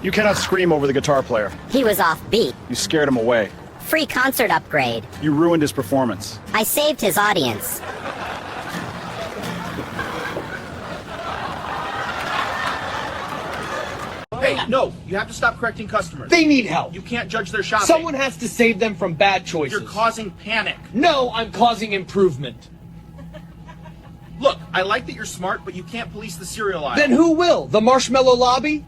You cannot scream over the guitar player. He was off beat. You scared him away. Free concert upgrade. You ruined his performance. I saved his audience. Hey, no, you have to stop correcting customers. They need help. You can't judge their shopping. Someone has to save them from bad choices. You're causing panic. No, I'm causing improvement. Look, I like that you're smart, but you can't police the cereal aisle. Then who will? The marshmallow lobby?